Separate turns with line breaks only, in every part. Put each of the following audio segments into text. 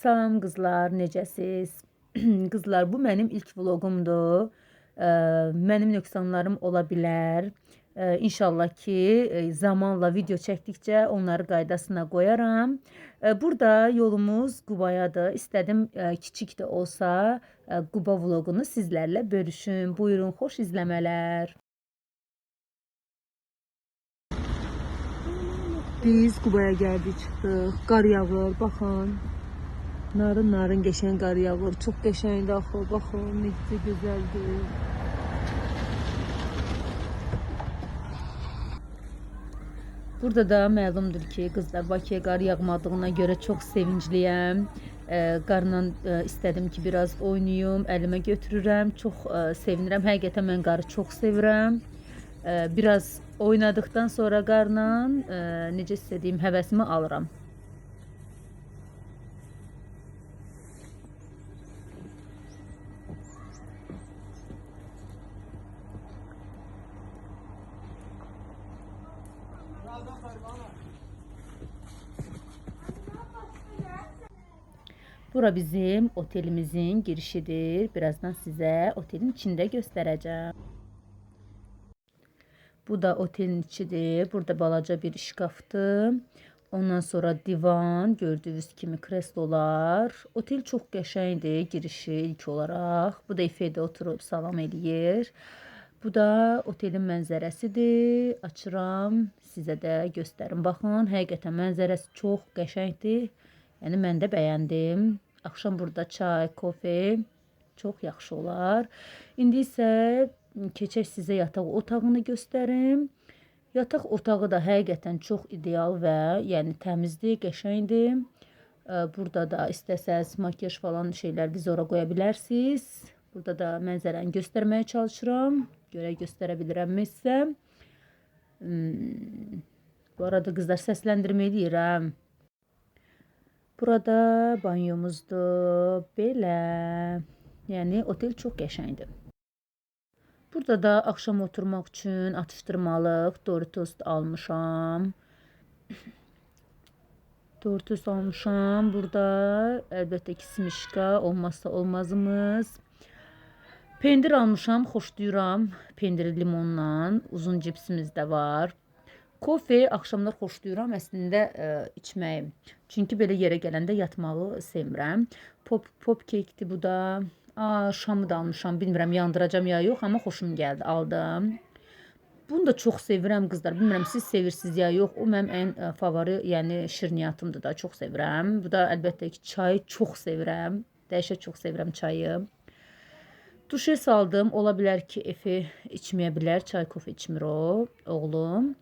Salam qızlar, necəsiz? Qızlar, bu mənim ilk vloqumdur. Mənim nöqsanlarım ola bilər. İnşallah ki, zamanla video çəkdikcə onları qaydasına qoyaram. Burada yolumuz Qubayadır. İstədim kiçik də olsa Quba vloqunu sizlərlə bölüşüm. Buyurun, xoş izləmələr. Biz Qubaya gəldik, çıxdıq. Qar yağır, baxın. Narın qəşəng qar yağır. Çox qəşəngdir axı. Baxın, necə gözəldir. Burada da məlumdur ki, qızlar, Bakıya qar yağmadığına görə çox sevincliyəm. Qarla istədim ki, biraz oynayım, əlimə götürürəm. Çox sevinirəm. Həqiqətən mən qarı çox sevirəm. Biraz oynadıktan sonra qarla necə istədiyim həvəsimi alıram. Bura bizim otelimizin girişidir. Birazdan sizə otelin içində göstərəcəm. Bu da otelin içidir. Burada balaca bir şkafdır. Ondan sonra divan, gördüyünüz kimi kreslolar. Otel çox qəşəngdir girişi ilk olaraq. Bu da efedə oturub salam eləyir. Bu da otelin mənzərəsidir. Açıram, sizə də göstərim. Baxın, həqiqətən mənzərəsi çox qəşəngdir. Yəni mən də bəyəndim. Axşam burada çay, kofe çox yaxşı olar. İndi isə keçək sizə yataq otağını göstərim. Yataq otağı da həqiqətən çox ideal və yəni təmizdir, qəşəngdir. Burada da istəsəz makyaj falan şeylər biz ora qoya bilərsiniz. Burada da mənzərəni göstərməyə çalışıram. Görək göstərə bilirəmmi sizə. Bu arada qızlar səsləndirmə eləyirəm. Burada banyomuzdur. Belə. Yəni otel çox qəşəngdir. Burada da axşam oturmaq üçün atışdırmalıq Doritos almışam. Doritos almışam. Burada əlbəttə ki smişka olmazsa olmazımız. Pendir almışam, xoşlayıram. Pendiri limonla. Uzun cipsimiz də var. Kofe axşamlar xoşlayıram əslində içməyi. Çünki belə yerə gələndə yatmağı sevmirəm. Pop kekdir bu da. Şamı da almışam. Bilmirəm yandıracam ya yox, amma xoşum gəldi, aldım. Bunu da çox sevirəm qızlar. Bilmirəm siz sevirsiniz ya yox. O mənim ən favori, yəni şirniyyatımdır da, çox sevirəm. Bu da əlbəttə ki çayı çox sevirəm. Dəhşət çox sevirəm çayı. Duşe saldım. Ola bilər ki Efe içməyə bilər. Çay, kofe içmir o, oğlum.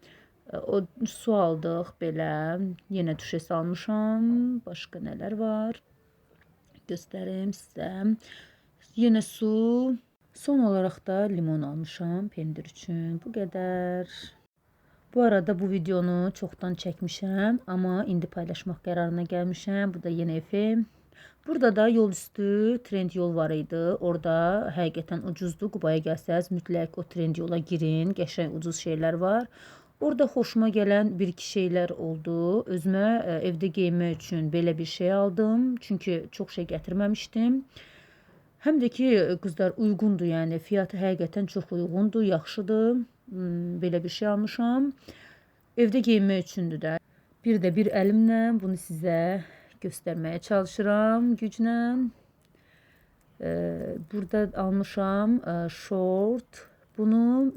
O su aldıq belə. Yenə duşe salmışam. Başqa nələr var? Göstərim sizə. Yenə su. Son olaraq da limon almışam pendir üçün. Bu qədər. Bu arada bu videonu çoxdan çəkmişəm, amma indi paylaşmaq qərarına gəlmişəm. Bu da yenə Efe. Burada da yol üstü trend yol var idi. Orada həqiqətən ucuzdur. Qubaya gəlsəz mütləq o trend yola girin. Qəşəng ucuz şeylər var. Orada xoşuma gələn bir-iki şeylər oldu. Özümə evdə geyinmək üçün belə bir şey aldım. Çünki çox şey gətirməmişdim. Həm də ki qızlar uyğundur, yəni fiyatı həqiqətən çox uyğundur, yaxşıdır. Belə bir şey almışam. Evdə geyinmək üçündür də. Bir də bir əlimlə bunu sizə göstərməyə çalışıram güclə. Burada almışam şort. Bunu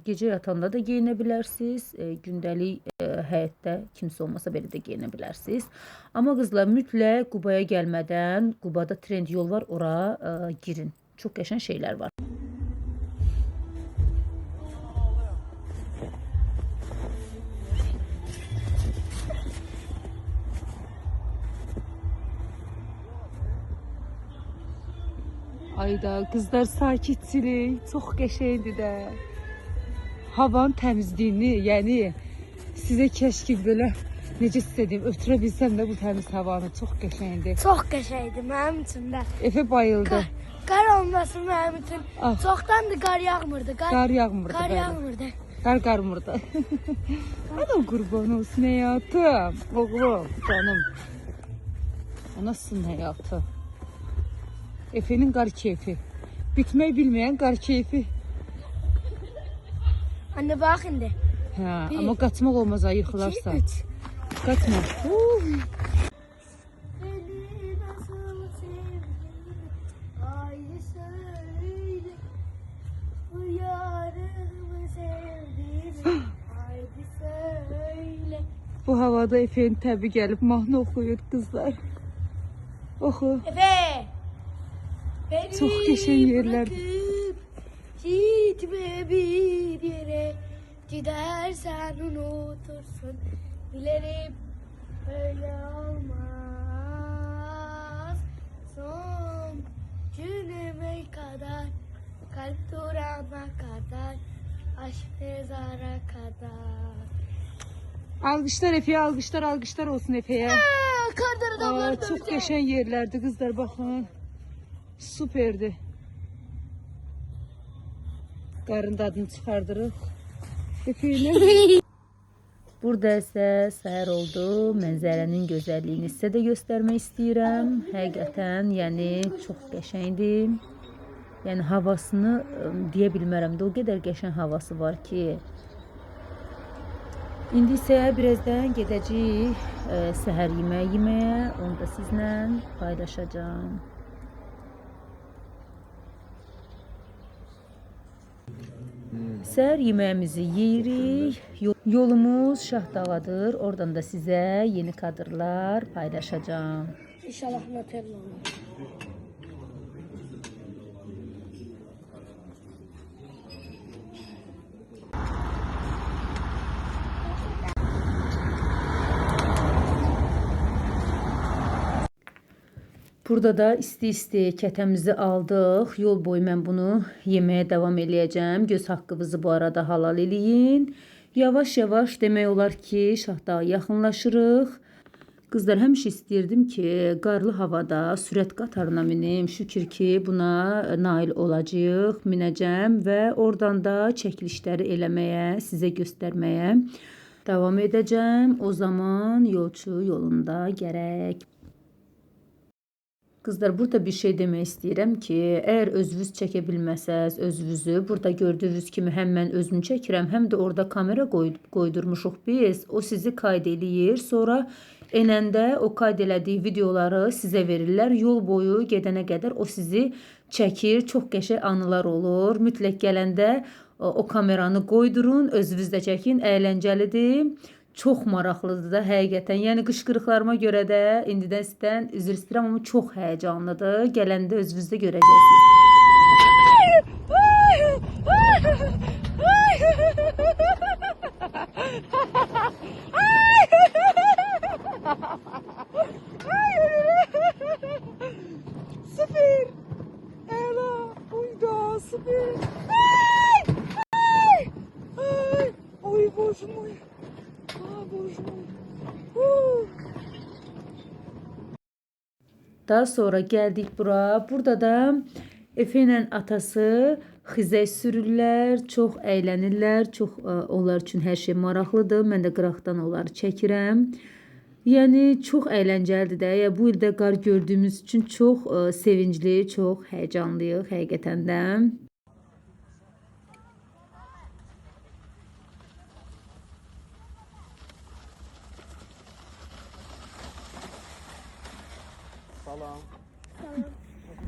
gecə yatanda da geyinə bilərsiniz. Gündəlik həyətdə kimsə olmasa belə də geyinə bilərsiniz. Amma qızlar mütləq Qubaya gəlmədən, Qubada trend yol var, ora girin. Çox qəşəng şeylər var. Ayda qızlar sakitçilik, çox qəşəngdir də. Havanın təmizliyini, yəni sizə kəşki belə necə istədim, ötürə bilsəm də bu təmiz havanı çox qəşəngdir.
Çox qəşəngdir mənim üçün də.
Efe bayıldı.
Qar olması mənim üçün çoxdandır qar yağmırdı.
Qar yağmırdı.
Qar yağmırdı.
Qar qarmırdı. Adam qurban olsun həyatım, oğlum, canım.
O nasıl hayatı? Efe'nin qar keyfi. Bitmək bilməyən qar keyfi.
Anne bak şimdi.
Hə, amma qaçmaq olmaz, ha, yıxılarsa.
2, 3.
Qaçma.
Beni nasıl sevdin? Haydi söyle. Bu yarımı sevdin. Haydi söyle.
Bu havada Efe'nin təbi gəlib mahnı oxuyur qızlar. Oxu.
Efe. Beni
Çok geçen yerler.
bırakıp gitme bir yere. Gidersen unutursun. Dilerim öyle olmaz. Son günüme kadar, kalp durana kadar, aşk mezara kadar.
Alqışlar Efe'ye, alqışlar, alqışlar olsun Efe'ye.
Kardır
Aa,
adamlar
çok qəşəng yerlərdi qızlar, baxın. Süperdi. Qarın dadını çıxardırıq. Efe'yle.
Burada isə səhər oldu. Mənzərənin gözəlliyini sizə də göstərmək istəyirəm. Həqiqətən, yəni çox qəşəngdir. Yəni havasını deyə bilmərəm də, o qədər qəşəng havası var ki. İndi isə birazdan gedəcəyik səhər yeməyi yeməyə. Onu da sizlə paylaşacağım. Səhər yeməyimizi yeyirik. Yolumuz Şahdağadır. Oradan da sizə yeni kadrlar paylaşacağım.
İnşallah Nutella olur.
Burada da isti-isti kətəmizi aldıq. Yol boyu mən bunu yeməyə davam eləyəcəm. Göz haqqınızı bu arada halal eləyin. Yavaş-yavaş demək olar ki, Şahdağa yaxınlaşırıq. Qızlar, həmişə istəyirdim ki, qarlı havada sürət qatarına minim. Şükür ki, buna nail olacağıq, minəcəm və oradan da çəkilişləri eləməyə, sizə göstərməyə davam edəcəm. O zaman yolçu yolunda gərək. Qızlar, burada bir şey demək istəyirəm ki, əgər özünüz çəkə bilməsəz, özünüzü burada gördüyünüz kimi həm mən özümü çəkirəm, həm də orada kamera qoydurmuşuq biz. O sizi qayd eləyir. Sonra enəndə o qayd elədiyi videoları sizə verirlər. Yol boyu gedənə qədər o sizi çəkir. Çox qəşəng anılar olur. Mütləq gələndə o kameranı qoydurun, özünüz də çəkin. Əyləncəlidir. Çox maraqlıdır da həqiqətən. Yəni qışqırıqlarıma görə də indidən sizdən üzr istəyirəm, amma çox həyəcanlıdır. Gələndə özünüz də görəcəksiniz.
Süper. Ela, uyda, süper. Ой, боже мой. Bоже mой.
Daha sonra gəldik bura. Burada da Efe ilə atası xizək sürürlər, çox əylənirlər, çox onlar üçün hər şey maraqlıdır. Mən də qıraqdan onları çəkirəm. Yəni çox əyləncəlidir də. Ya bu ildə qar gördüyümüz üçün çox sevincli, çox həyəcanlıyıq həqiqətən də.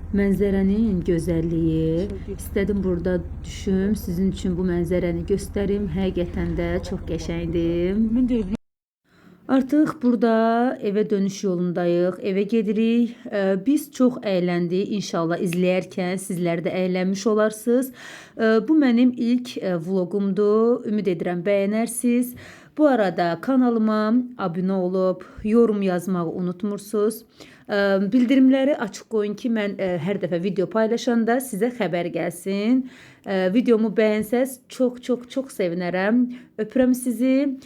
Mənzərənin gözəlliyi. İstədim burada düşüm, sizin üçün bu mənzərəni göstərim. Həqiqətən də çox qəşəngdir. Artıq burada evə dönüş yolundayıq. Evə gedirik. Biz çox əyləndik. İnşallah izləyərkən sizlər də əylənmiş olarsınız. Bu mənim ilk vloqumdur. Ümid edirəm bəyənərsiniz. Bu arada kanalıma abunə olub, yorum yazmağı unutmursunuz. Bildirimləri açıq qoyun ki, mən hər dəfə video paylaşanda sizə xəbər gəlsin. Videomu bəyənsəz çox sevinərəm. Öpürəm sizi.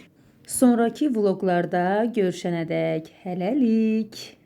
Sonraki vloqlarda görüşənədək hələlik.